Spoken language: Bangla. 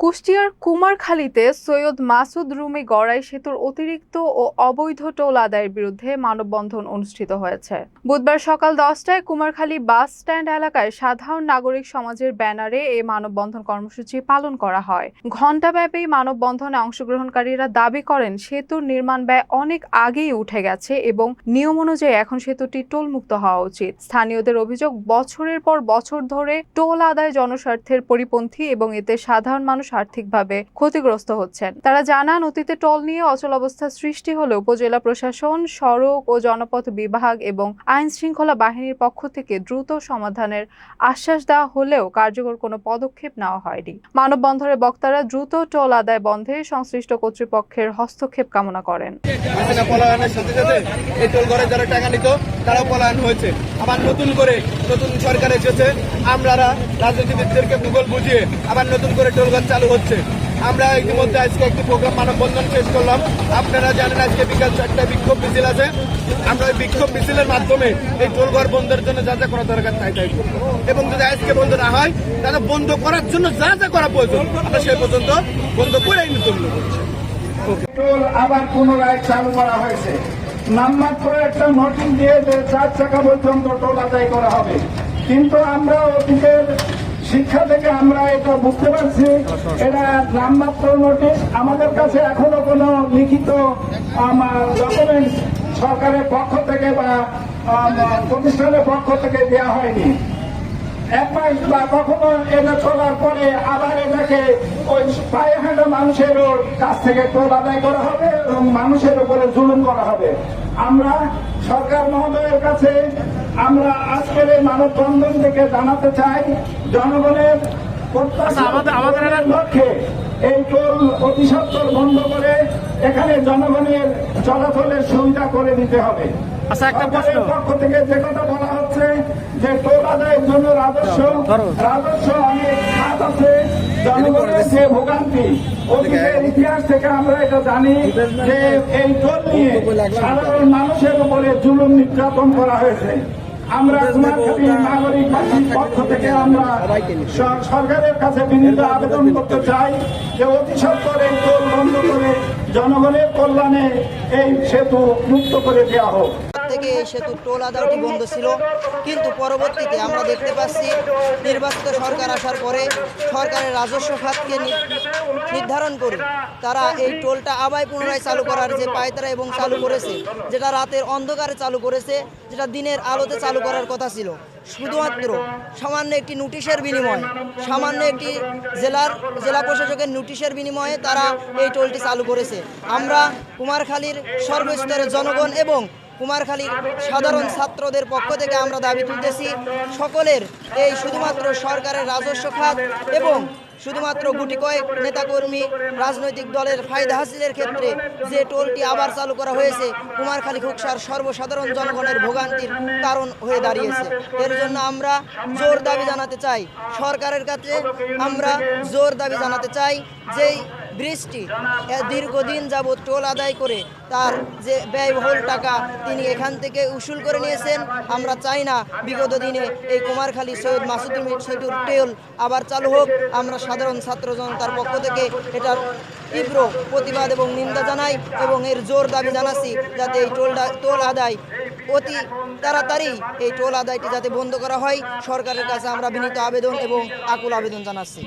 কুষ্টিয়ার কুমারখালীতে সৈয়দ মাসুদ রুমী গড়াই সেতুর অতিরিক্ত ও অবৈধ টোল আদায়ের বিরুদ্ধে মানববন্ধন অনুষ্ঠিত হয়েছে। বুধবার সকাল 10টায় কুমারখালী বাস স্ট্যান্ড এলাকায় সাধারণ নাগরিক সমাজের ব্যানারে এই মানববন্ধন কর্মসূচি পালন করা হয়। ঘণ্টাব্যাপী মানববন্ধনে অংশগ্রহণকারীরা দাবি করেন সেতুর নির্মাণ ব্যয় অনেক আগেই উঠে গেছে এবং নিয়ম অনুযায়ী এখন সেতুটি টোলমুক্ত হওয়া উচিত। স্থানীয়দের অভিযোগ, বছরের পর বছর ধরে টোল আদায় জনস্বার্থের পরিপন্থী এবং এতে সাধারণ মানুষ আর্থিকভাবে ক্ষতিগ্রস্ত হচ্ছেন। তারা জানান, অতীতে টোল নিয়ে অচলাবস্থা সৃষ্টি হলে উপজেলা প্রশাসন, সড়ক ও জনপথ বিভাগ এবং আইন শৃঙ্খলা বাহিনীর পক্ষ থেকে দ্রুত সমাধানের আশ্বাস দেওয়া হলেও কার্যকর কোনো পদক্ষেপ নেওয়া হয়নি। মানববন্ধনের বক্তারা দ্রুত টোল আদায় বন্ধে সংশ্লিষ্ট কর্তৃপক্ষের হস্তক্ষেপ কামনা করেন। যারা টাকা নিত তারাও পলায়ন হয়েছে, আবার নতুন সরকার এসেছে। আমরা রাজনীতিবিদদেরকে ভূগোল বুঝিয়ে আবার নতুন করে টোলঘর চালু হচ্ছে। আমরা ইতিমধ্যে আজকে একটি প্রোগ্রাম মানববন্ধন শেষ করলাম। আপনারা জানেন আজকে বিকাল 4টায় বিক্ষোভ মিছিল আছে। আমরা ওই বিক্ষোভ মিছিলের মাধ্যমে এই টোলঘর বন্ধের জন্য যা যা করা দরকার তাই করবো, এবং যদি আজকে বন্ধ না হয় তাহলে বন্ধ করার জন্য যা যা করা প্রয়োজন আমরা সেই পর্যন্ত বন্ধ করে নতুন করছি। টোল আবার পুনরায় চালু করা হয়েছে। নামমাত্র একটা নোটিশ দিয়ে যে 4 চাকা পর্যন্ত টোল আদায় করা হবে, কিন্তু আমরা অতীতের শিক্ষা থেকে আমরা এটা বুঝতে পারছি এটা নামমাত্র নোটিশ। আমাদের কাছে এখনো কোনো লিখিত ডকুমেন্টস সরকারের পক্ষ থেকে বা প্রতিষ্ঠানের পক্ষ থেকে দেওয়া হয়নি। 1 মাস বা কখনো এটা চলার পরে আবার এটাকে ওই পায়ে হাঁটা মানুষের কাছ থেকে টোল আদায় করা হবে এবং মানুষের উপরে জুলুম করা হবে। আমরা সরকার মহোদয়ের কাছে আমরা আজকের এই মানববন্ধন থেকে জানাতে চাই, জনগণের লক্ষ্যে এই টোল অতি সত্বর বন্ধ করে এখানে জনগণের চলাচলের সুবিধা করে দিতে হবে। পক্ষ থেকে যে কথা বলা হচ্ছে যে টোল আদায়ের জন্য রাজস্ব অনেক খাত আছে, জনগণের যে ভোগান্তি অতীতের ইতিহাস থেকে আমরা এটা জানি যে এই টোল নিয়ে সাধারণ মানুষের উপরে জুলুম নির্যাতন করা হয়েছে। আমরা কুমারখালী নাগরিক বাসীর পক্ষ থেকে আমরা সরকারের কাছে বিনীত আবেদন করতে চাই যে অতি সত্বর এই টোল বন্ধ করে জনগণের কল্যাণে এই সেতু মুক্ত করে দেওয়া হোক। থেকে এই সেতুর টোল আদায়টি বন্ধ ছিল, কিন্তু পরবর্তীতে আমরা দেখতে পাচ্ছি নির্বাচিত সরকার আসার পরে সরকারের রাজস্ব খাতকে নির্ধারণ করে তারা এই টোলটা আবার পুনরায় চালু করার যে পায়তারা এবং চালু করেছে, যেটা রাতের অন্ধকারে চালু করেছে, যেটা দিনের আলোতে চালু করার কথা ছিল, শুধুমাত্র সামান্য একটি নোটিশের বিনিময়ে, সামান্য একটি জেলা প্রশাসকের নোটিশের বিনিময়ে তারা এই টোলটি চালু করেছে। আমরা কুমারখালীর সর্বস্তরের জনগণ এবং কুমারখালীর সাধারণ ছাত্রদের পক্ষ থেকে আমরা দাবি তুলতেছি, সকলের এই শুধুমাত্র সরকারের রাজস্ব খাত এবং শুধুমাত্র গুটি কয়েক নেতাকর্মী রাজনৈতিক দলের ফায়দা হাসিলের ক্ষেত্রে যে টোলটি আবার চালু করা হয়েছে কুমারখালী খুকসার সর্বসাধারণ জনগণের ভোগান্তির কারণ হয়ে দাঁড়িয়েছে। এর জন্য আমরা জোর দাবি জানাতে চাই সরকারের কাছে, আমরা জোর দাবি জানাতে চাই যেই ব্রিজটি দীর্ঘদিন যাবৎ টোল আদায় করে তার যে ব্যয়বহুল টাকা তিনি এখান থেকে উসুল করে নিয়েছেন, আমরা চাই না বিগত দিনে এই কুমারখালী সৈয়দ মাসুদ রুমী সেতুর টোল আবার চালু হোক। আমরা সাধারণ ছাত্র জনতার পক্ষ থেকে এটার তীব্র প্রতিবাদ এবং নিন্দা জানাই এবং এর জোর দাবি জানাচ্ছি যাতে এই টোল আদায় অতি তাড়াতাড়ি এই টোল আদায়টি যাতে বন্ধ করা হয়, সরকারের কাছে আমরা বিনীত আবেদন এবং আকুল আবেদন জানাচ্ছি।